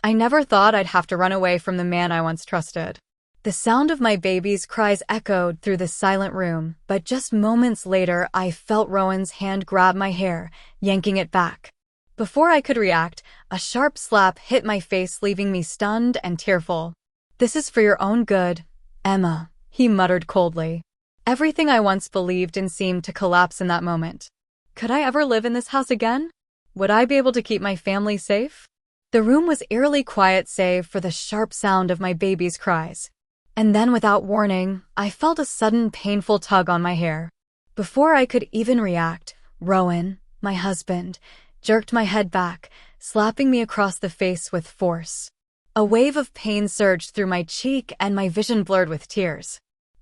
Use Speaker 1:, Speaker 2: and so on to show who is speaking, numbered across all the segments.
Speaker 1: I never thought I'd have to run away from the man I once trusted. The sound of my baby's cries echoed through the silent room, but just moments later I felt Rowan's hand grab my hair, yanking it back. Before I could react, a sharp slap hit my face, leaving me stunned and tearful. "This is for your own good, Emma," he muttered coldly. Everything I once believed in seemed to collapse in that moment. Could I ever live in this house again? Would I be able to keep my family safe? The room was eerily quiet save for the sharp sound of my baby's cries. And then, without warning, I felt a sudden painful tug on my hair. Before I could even react, Rowan, my husband, jerked my head back, slapping me across the face with force. A wave of pain surged through my cheek and my vision blurred with tears.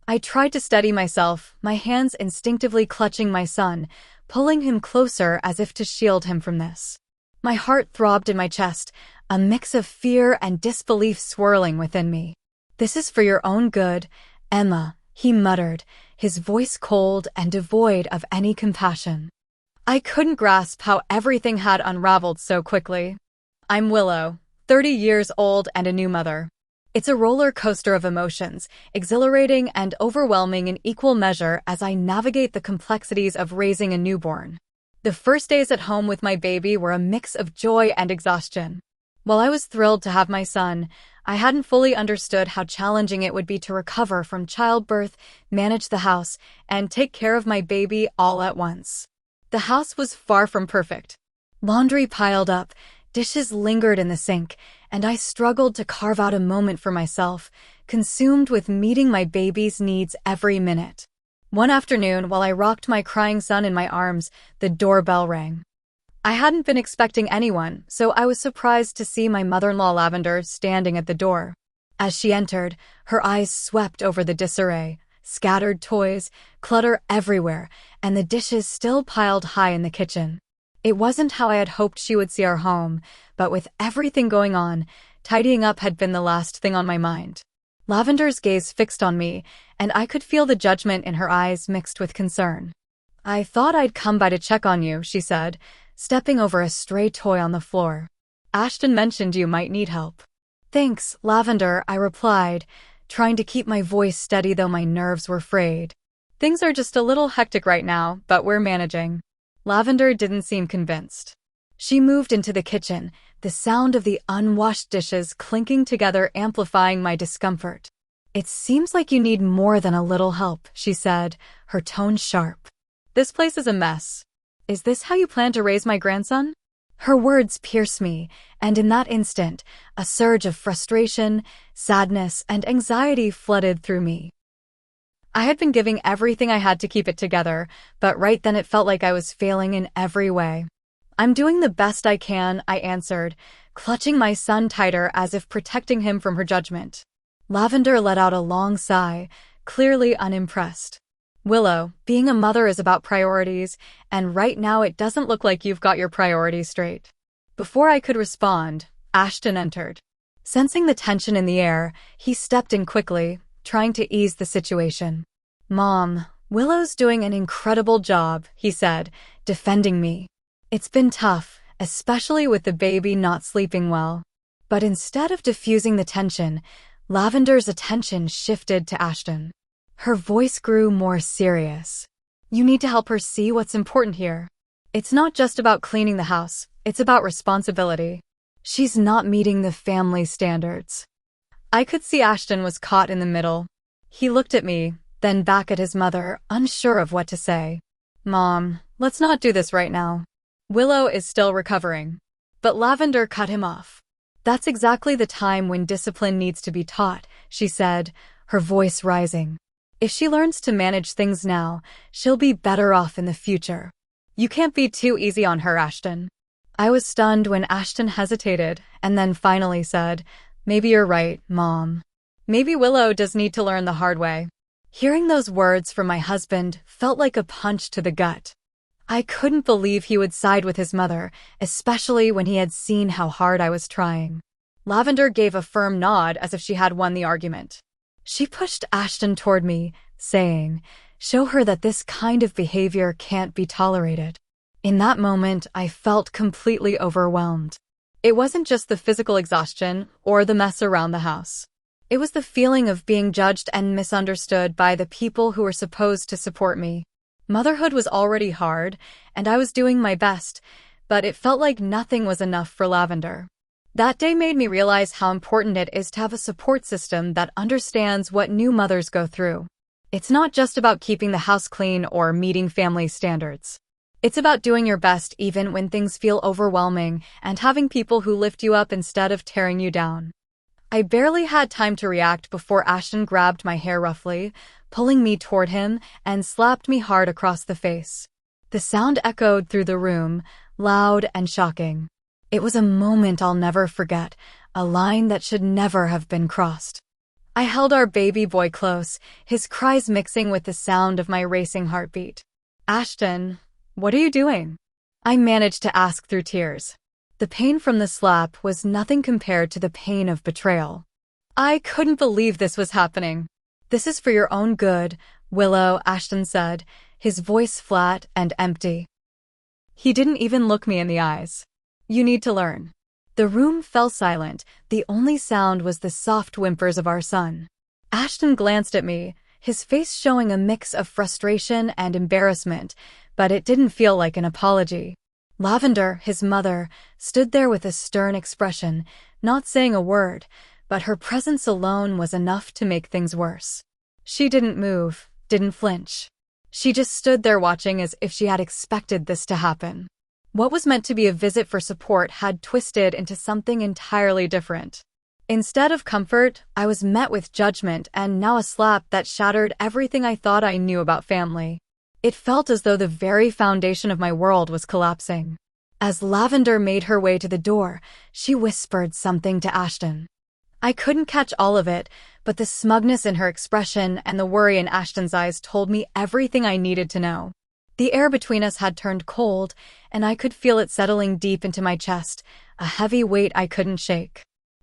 Speaker 1: I tried to steady myself, my hands instinctively clutching my son, pulling him closer as if to shield him from this. My heart throbbed in my chest, a mix of fear and disbelief swirling within me. "This is for your own good, Emma," he muttered, his voice cold and devoid of any compassion. I couldn't grasp how everything had unraveled so quickly. I'm Willow, 30 years old and a new mother. It's a roller coaster of emotions, exhilarating and overwhelming in equal measure as I navigate the complexities of raising a newborn. The first days at home with my baby were a mix of joy and exhaustion. While I was thrilled to have my son, I hadn't fully understood how challenging it would be to recover from childbirth, manage the house, and take care of my baby all at once. The house was far from perfect. Laundry piled up, dishes lingered in the sink, and I struggled to carve out a moment for myself, consumed with meeting my baby's needs every minute. One afternoon, while I rocked my crying son in my arms, the doorbell rang. I hadn't been expecting anyone, so I was surprised to see my mother-in-law Lavender standing at the door. As she entered, her eyes swept over the disarray, scattered toys, clutter everywhere, and the dishes still piled high in the kitchen. It wasn't how I had hoped she would see our home, but with everything going on, tidying up had been the last thing on my mind. Lavender's gaze fixed on me, and I could feel the judgment in her eyes mixed with concern. "I thought I'd come by to check on you," she said, stepping over a stray toy on the floor. "Ashton mentioned you might need help." "Thanks, Lavender," I replied, trying to keep my voice steady though my nerves were frayed. "Things are just a little hectic right now, but we're managing." Lavender didn't seem convinced. She moved into the kitchen, the sound of the unwashed dishes clinking together amplifying my discomfort. "It seems like you need more than a little help," she said, her tone sharp. "This place is a mess. Is this how you plan to raise my grandson?" Her words pierced me, and in that instant, a surge of frustration, sadness, and anxiety flooded through me. I had been giving everything I had to keep it together, but right then it felt like I was failing in every way. "I'm doing the best I can," I answered, clutching my son tighter as if protecting him from her judgment. Lavender let out a long sigh, clearly unimpressed. "Willow, being a mother is about priorities, and right now it doesn't look like you've got your priorities straight." Before I could respond, Ashton entered. Sensing the tension in the air, he stepped in quickly, trying to ease the situation. "Mom, Willow's doing an incredible job," he said, defending me. "It's been tough, especially with the baby not sleeping well." But instead of diffusing the tension, Lavender's attention shifted to Ashton. Her voice grew more serious. "You need to help her see what's important here. It's not just about cleaning the house, it's about responsibility. She's not meeting the family standards." I could see Ashton was caught in the middle. He looked at me, then back at his mother, unsure of what to say. "Mom, let's not do this right now. Willow is still recovering." But Lavender cut him off. "That's exactly the time when discipline needs to be taught," she said, her voice rising. "If she learns to manage things now, she'll be better off in the future. You can't be too easy on her, Ashton." I was stunned when Ashton hesitated and then finally said, "Maybe you're right, Mom. Maybe Willow does need to learn the hard way." Hearing those words from my husband felt like a punch to the gut. I couldn't believe he would side with his mother, especially when he had seen how hard I was trying. Lavender gave a firm nod as if she had won the argument. She pushed Ashton toward me, saying, "Show her that this kind of behavior can't be tolerated." In that moment, I felt completely overwhelmed. It wasn't just the physical exhaustion or the mess around the house. It was the feeling of being judged and misunderstood by the people who were supposed to support me. Motherhood was already hard, and I was doing my best, but it felt like nothing was enough for Lavender. That day made me realize how important it is to have a support system that understands what new mothers go through. It's not just about keeping the house clean or meeting family standards. It's about doing your best even when things feel overwhelming and having people who lift you up instead of tearing you down. I barely had time to react before Ashton grabbed my hair roughly, pulling me toward him, and slapped me hard across the face. The sound echoed through the room, loud and shocking. It was a moment I'll never forget, a line that should never have been crossed. I held our baby boy close, his cries mixing with the sound of my racing heartbeat. "Ashton, what are you doing?" I managed to ask through tears. The pain from the slap was nothing compared to the pain of betrayal. I couldn't believe this was happening. "This is for your own good, Willow," Ashton said, his voice flat and empty. He didn't even look me in the eyes. "You need to learn." The room fell silent. The only sound was the soft whimpers of our son. Ashton glanced at me, his face showing a mix of frustration and embarrassment, but it didn't feel like an apology. Lavender, his mother, stood there with a stern expression, not saying a word, but her presence alone was enough to make things worse. She didn't move, didn't flinch. She just stood there watching as if she had expected this to happen. What was meant to be a visit for support had twisted into something entirely different. Instead of comfort, I was met with judgment and now a slap that shattered everything I thought I knew about family. It felt as though the very foundation of my world was collapsing. As Lavender made her way to the door, she whispered something to Ashton. I couldn't catch all of it, but the smugness in her expression and the worry in Ashton's eyes told me everything I needed to know. The air between us had turned cold, and I could feel it settling deep into my chest, a heavy weight I couldn't shake.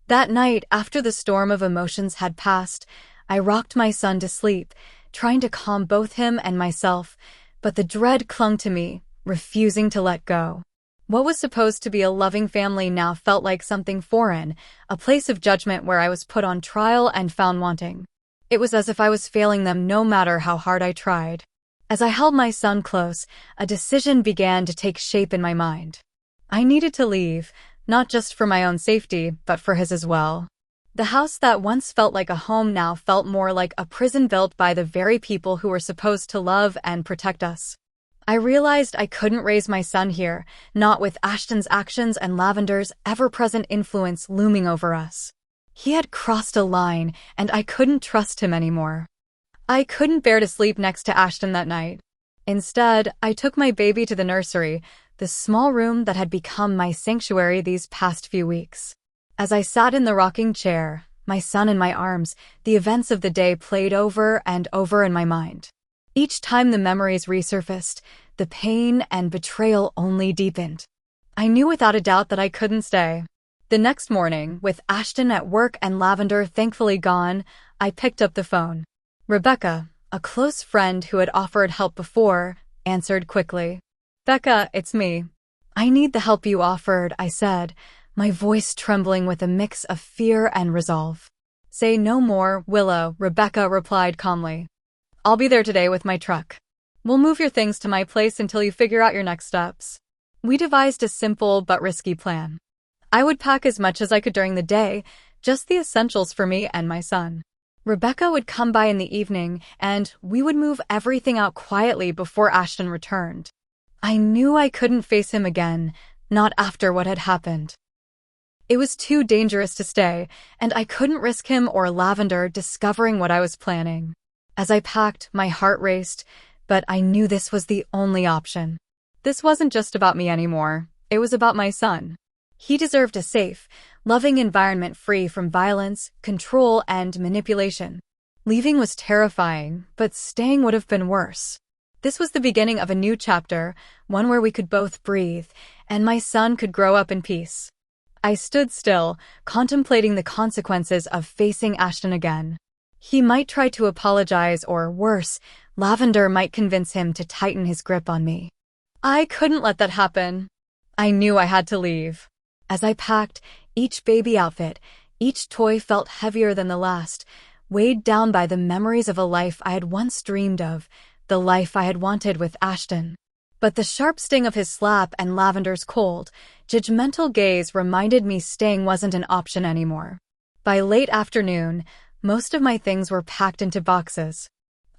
Speaker 1: That night, after the storm of emotions had passed, I rocked my son to sleep, trying to calm both him and myself, but the dread clung to me, refusing to let go. What was supposed to be a loving family now felt like something foreign, a place of judgment where I was put on trial and found wanting. It was as if I was failing them no matter how hard I tried. As I held my son close, a decision began to take shape in my mind. I needed to leave, not just for my own safety, but for his as well. The house that once felt like a home now felt more like a prison built by the very people who were supposed to love and protect us. I realized I couldn't raise my son here, not with Ashton's actions and Lavender's ever-present influence looming over us. He had crossed a line, and I couldn't trust him anymore. I couldn't bear to sleep next to Ashton that night. Instead, I took my baby to the nursery, the small room that had become my sanctuary these past few weeks. As I sat in the rocking chair, my son in my arms, the events of the day played over and over in my mind. Each time the memories resurfaced, the pain and betrayal only deepened. I knew without a doubt that I couldn't stay. The next morning, with Ashton at work and Lavender thankfully gone, I picked up the phone. Rebecca, a close friend who had offered help before, answered quickly. "Becca, it's me." "I need the help you offered," I said, my voice trembling with a mix of fear and resolve. "Say no more, Willow," Rebecca replied calmly. "I'll be there today with my truck. We'll move your things to my place until you figure out your next steps." We devised a simple but risky plan. I would pack as much as I could during the day, just the essentials for me and my son. Rebecca would come by in the evening, and we would move everything out quietly before Ashton returned. I knew I couldn't face him again, not after what had happened. It was too dangerous to stay, and I couldn't risk him or Lavender discovering what I was planning. As I packed, my heart raced, but I knew this was the only option. This wasn't just about me anymore, it was about my son. He deserved a safe, loving environment free from violence, control, and manipulation. Leaving was terrifying, but staying would have been worse. This was the beginning of a new chapter, one where we could both breathe, and my son could grow up in peace. I stood still, contemplating the consequences of facing Ashton again. He might try to apologize, or worse, Lavender might convince him to tighten his grip on me. I couldn't let that happen. I knew I had to leave. As I packed each baby outfit, each toy felt heavier than the last, weighed down by the memories of a life I had once dreamed of, the life I had wanted with Ashton. But the sharp sting of his slap and Lavender's cold, judgmental gaze reminded me staying wasn't an option anymore. By late afternoon, most of my things were packed into boxes.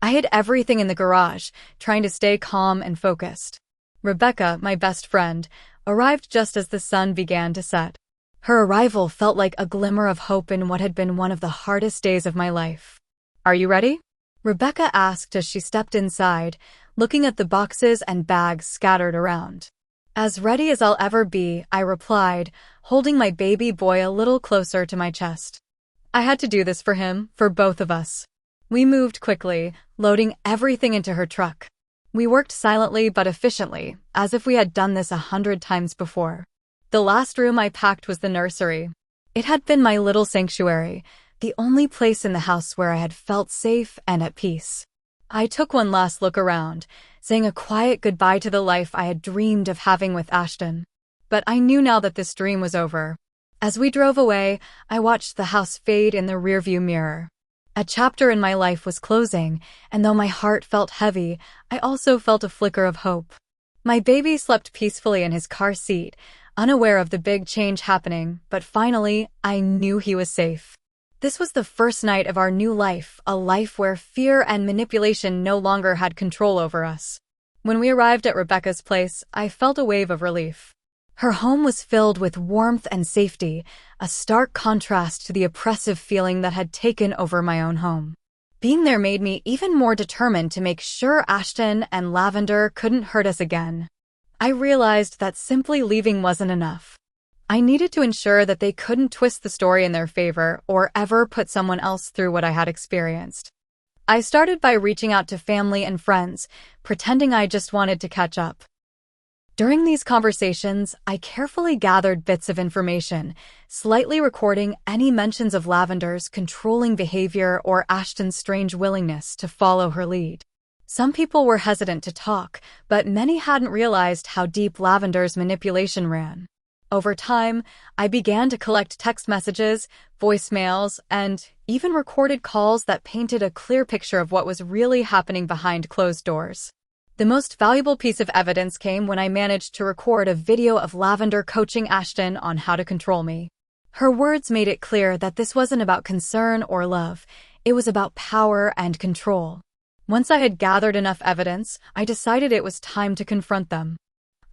Speaker 1: I hid everything in the garage, trying to stay calm and focused. Rebecca, my best friend, arrived just as the sun began to set. Her arrival felt like a glimmer of hope in what had been one of the hardest days of my life. "Are you ready?" Rebecca asked as she stepped inside, looking at the boxes and bags scattered around. "As ready as I'll ever be," I replied, holding my baby boy a little closer to my chest. I had to do this for him, for both of us. We moved quickly, loading everything into her truck. We worked silently but efficiently, as if we had done this 100 times before. The last room I packed was the nursery. It had been my little sanctuary, the only place in the house where I had felt safe and at peace. I took one last look around, saying a quiet goodbye to the life I had dreamed of having with Ashton. But I knew now that this dream was over. As we drove away, I watched the house fade in the rearview mirror. A chapter in my life was closing, and though my heart felt heavy, I also felt a flicker of hope. My baby slept peacefully in his car seat, unaware of the big change happening, but finally, I knew he was safe. This was the first night of our new life, a life where fear and manipulation no longer had control over us. When we arrived at Rebecca's place, I felt a wave of relief. Her home was filled with warmth and safety, a stark contrast to the oppressive feeling that had taken over my own home. Being there made me even more determined to make sure Ashton and Lavender couldn't hurt us again. I realized that simply leaving wasn't enough. I needed to ensure that they couldn't twist the story in their favor or ever put someone else through what I had experienced. I started by reaching out to family and friends, pretending I just wanted to catch up. During these conversations, I carefully gathered bits of information, slightly recording any mentions of Lavender's controlling behavior or Ashton's strange willingness to follow her lead. Some people were hesitant to talk, but many hadn't realized how deep Lavender's manipulation ran. Over time, I began to collect text messages, voicemails, and even recorded calls that painted a clear picture of what was really happening behind closed doors. The most valuable piece of evidence came when I managed to record a video of Lavender coaching Ashton on how to control me. Her words made it clear that this wasn't about concern or love, it was about power and control. Once I had gathered enough evidence, I decided it was time to confront them.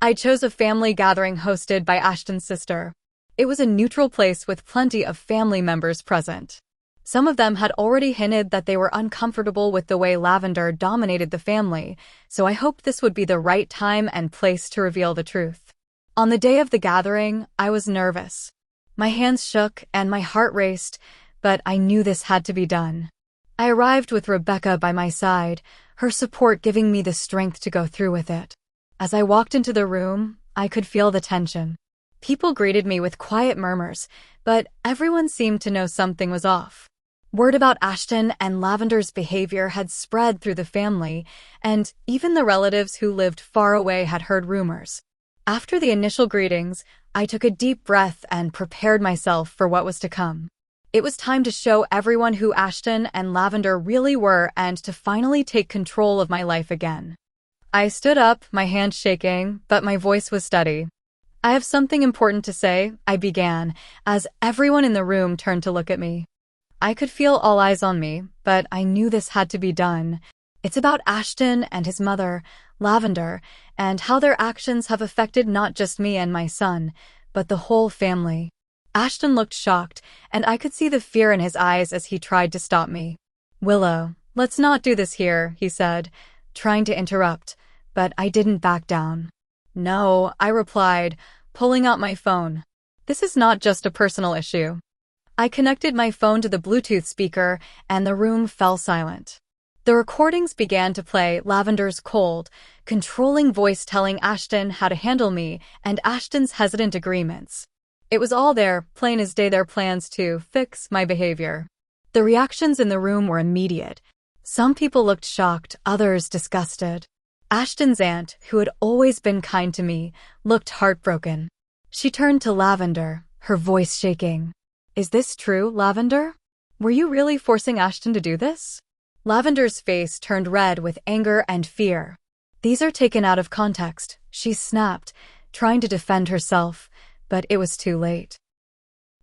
Speaker 1: I chose a family gathering hosted by Ashton's sister. It was a neutral place with plenty of family members present. Some of them had already hinted that they were uncomfortable with the way Lavender dominated the family, so I hoped this would be the right time and place to reveal the truth. On the day of the gathering, I was nervous. My hands shook and my heart raced, but I knew this had to be done. I arrived with Rebecca by my side, her support giving me the strength to go through with it. As I walked into the room, I could feel the tension. People greeted me with quiet murmurs, but everyone seemed to know something was off. Word about Ashton and Lavender's behavior had spread through the family, and even the relatives who lived far away had heard rumors. After the initial greetings, I took a deep breath and prepared myself for what was to come. It was time to show everyone who Ashton and Lavender really were and to finally take control of my life again. I stood up, my hands shaking, but my voice was steady. "I have something important to say," I began, as everyone in the room turned to look at me. I could feel all eyes on me, but I knew this had to be done. It's about Ashton and his mother, Lavender, and how their actions have affected not just me and my son, but the whole family. Ashton looked shocked, and I could see the fear in his eyes as he tried to stop me. "Willow, let's not do this here," he said, trying to interrupt, but I didn't back down. "No," I replied, pulling out my phone. "This is not just a personal issue." I connected my phone to the Bluetooth speaker, and the room fell silent. The recordings began to play, Lavender's cold, controlling voice telling Ashton how to handle me, and Ashton's hesitant agreements. It was all there, plain as day, their plans to fix my behavior. The reactions in the room were immediate. Some people looked shocked, others disgusted. Ashton's aunt, who had always been kind to me, looked heartbroken. She turned to Lavender, her voice shaking. Is this true, Lavender? Were you really forcing Ashton to do this? Lavender's face turned red with anger and fear. These are taken out of context, she snapped, trying to defend herself, but it was too late.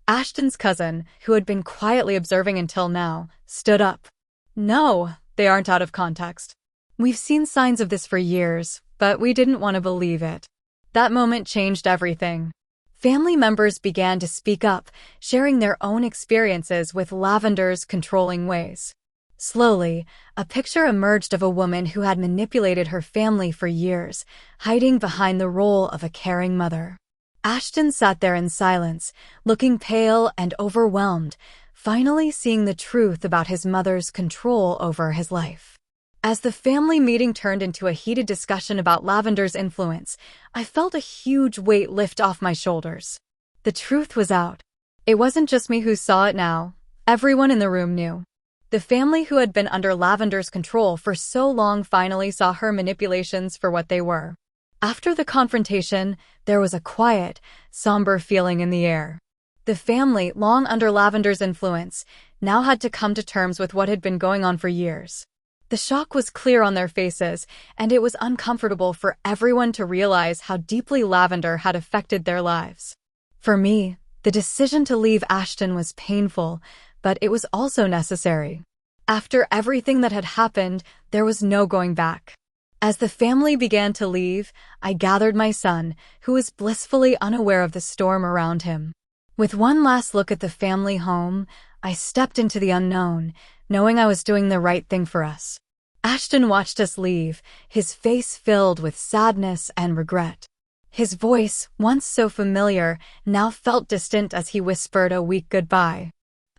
Speaker 1: Ashton's cousin, who had been quietly observing until now, stood up. No, they aren't out of context. We've seen signs of this for years, but we didn't want to believe it. That moment changed everything. Family members began to speak up, sharing their own experiences with Lavender's controlling ways. Slowly, a picture emerged of a woman who had manipulated her family for years, hiding behind the role of a caring mother. Ashton sat there in silence, looking pale and overwhelmed, finally seeing the truth about his mother's control over his life. As the family meeting turned into a heated discussion about Lavender's influence, I felt a huge weight lift off my shoulders. The truth was out. It wasn't just me who saw it now. Everyone in the room knew. The family who had been under Lavender's control for so long finally saw her manipulations for what they were. After the confrontation, there was a quiet, somber feeling in the air. The family, long under Lavender's influence, now had to come to terms with what had been going on for years. The shock was clear on their faces, and it was uncomfortable for everyone to realize how deeply Lavender had affected their lives. For me, the decision to leave Ashton was painful, but it was also necessary. After everything that had happened, there was no going back. As the family began to leave, I gathered my son, who was blissfully unaware of the storm around him. With one last look at the family home, I stepped into the unknown, knowing I was doing the right thing for us. Ashton watched us leave, his face filled with sadness and regret. His voice, once so familiar, now felt distant as he whispered a weak goodbye.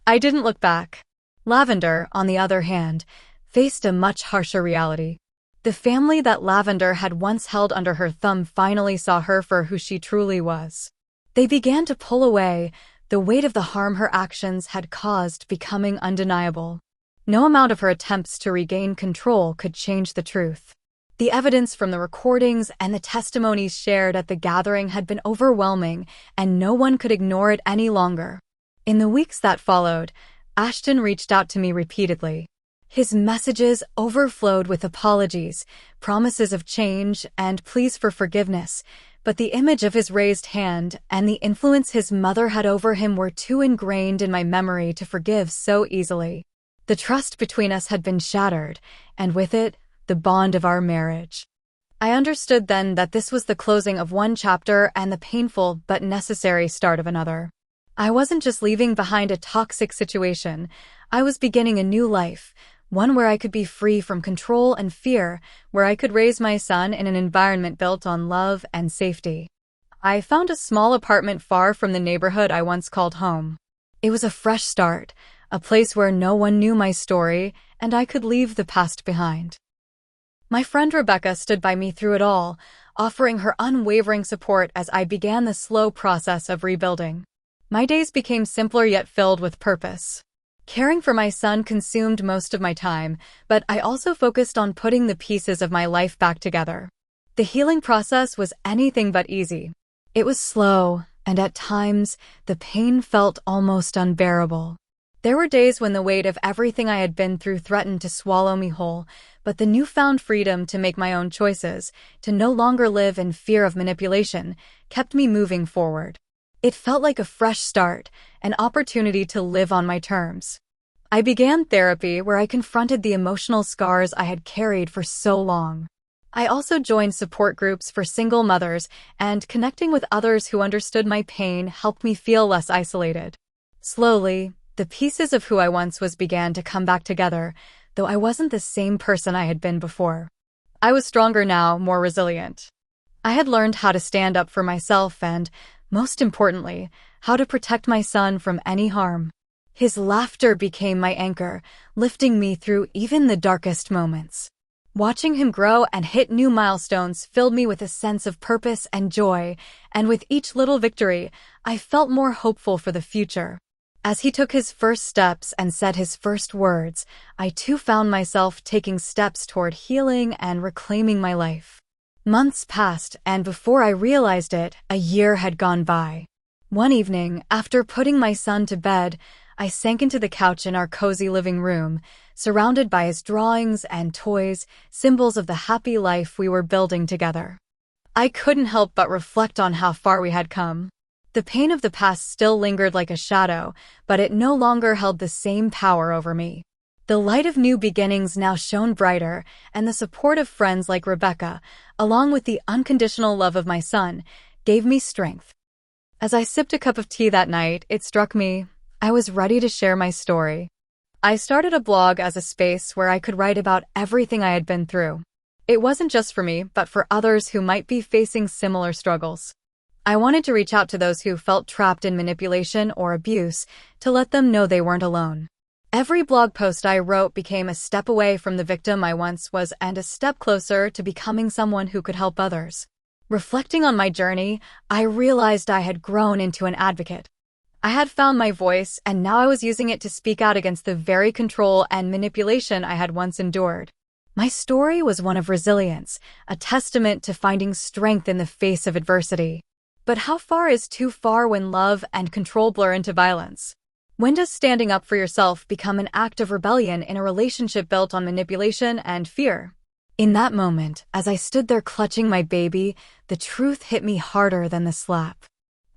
Speaker 1: I didn't look back. Lavender, on the other hand, faced a much harsher reality. The family that Lavender had once held under her thumb finally saw her for who she truly was. They began to pull away, the weight of the harm her actions had caused becoming undeniable. No amount of her attempts to regain control could change the truth. The evidence from the recordings and the testimonies shared at the gathering had been overwhelming, and no one could ignore it any longer. In the weeks that followed, Ashton reached out to me repeatedly. His messages overflowed with apologies, promises of change, and pleas for forgiveness, but the image of his raised hand and the influence his mother had over him were too ingrained in my memory to forgive so easily. The trust between us had been shattered, and with it, the bond of our marriage. I understood then that this was the closing of one chapter and the painful but necessary start of another. I wasn't just leaving behind a toxic situation, I was beginning a new life, one where I could be free from control and fear, where I could raise my son in an environment built on love and safety. I found a small apartment far from the neighborhood I once called home. It was a fresh start, a place where no one knew my story, and I could leave the past behind. My friend Rebecca stood by me through it all, offering her unwavering support as I began the slow process of rebuilding. My days became simpler yet filled with purpose. Caring for my son consumed most of my time, but I also focused on putting the pieces of my life back together. The healing process was anything but easy. It was slow, and at times, the pain felt almost unbearable. There were days when the weight of everything I had been through threatened to swallow me whole, but the newfound freedom to make my own choices, to no longer live in fear of manipulation, kept me moving forward. It felt like a fresh start, an opportunity to live on my terms. I began therapy where I confronted the emotional scars I had carried for so long. I also joined support groups for single mothers, and connecting with others who understood my pain helped me feel less isolated. Slowly, the pieces of who I once was began to come back together, though I wasn't the same person I had been before. I was stronger now, more resilient. I had learned how to stand up for myself and, most importantly, how to protect my son from any harm. His laughter became my anchor, lifting me through even the darkest moments. Watching him grow and hit new milestones filled me with a sense of purpose and joy, and with each little victory, I felt more hopeful for the future. As he took his first steps and said his first words, I too found myself taking steps toward healing and reclaiming my life. Months passed, and before I realized it, a year had gone by. One evening, after putting my son to bed, I sank into the couch in our cozy living room, surrounded by his drawings and toys, symbols of the happy life we were building together. I couldn't help but reflect on how far we had come. The pain of the past still lingered like a shadow, but it no longer held the same power over me. The light of new beginnings now shone brighter, and the support of friends like Rebecca, along with the unconditional love of my son, gave me strength. As I sipped a cup of tea that night, it struck me, I was ready to share my story. I started a blog as a space where I could write about everything I had been through. It wasn't just for me, but for others who might be facing similar struggles. I wanted to reach out to those who felt trapped in manipulation or abuse, to let them know they weren't alone. Every blog post I wrote became a step away from the victim I once was and a step closer to becoming someone who could help others. Reflecting on my journey, I realized I had grown into an advocate. I had found my voice, and now I was using it to speak out against the very control and manipulation I had once endured. My story was one of resilience, a testament to finding strength in the face of adversity. But how far is too far when love and control blur into violence? When does standing up for yourself become an act of rebellion in a relationship built on manipulation and fear? In that moment, as I stood there clutching my baby, the truth hit me harder than the slap.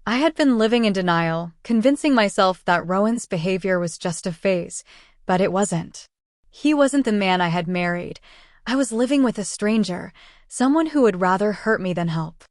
Speaker 1: I had been living in denial, convincing myself that Rowan's behavior was just a phase, but it wasn't. He wasn't the man I had married. I was living with a stranger, someone who would rather hurt me than help.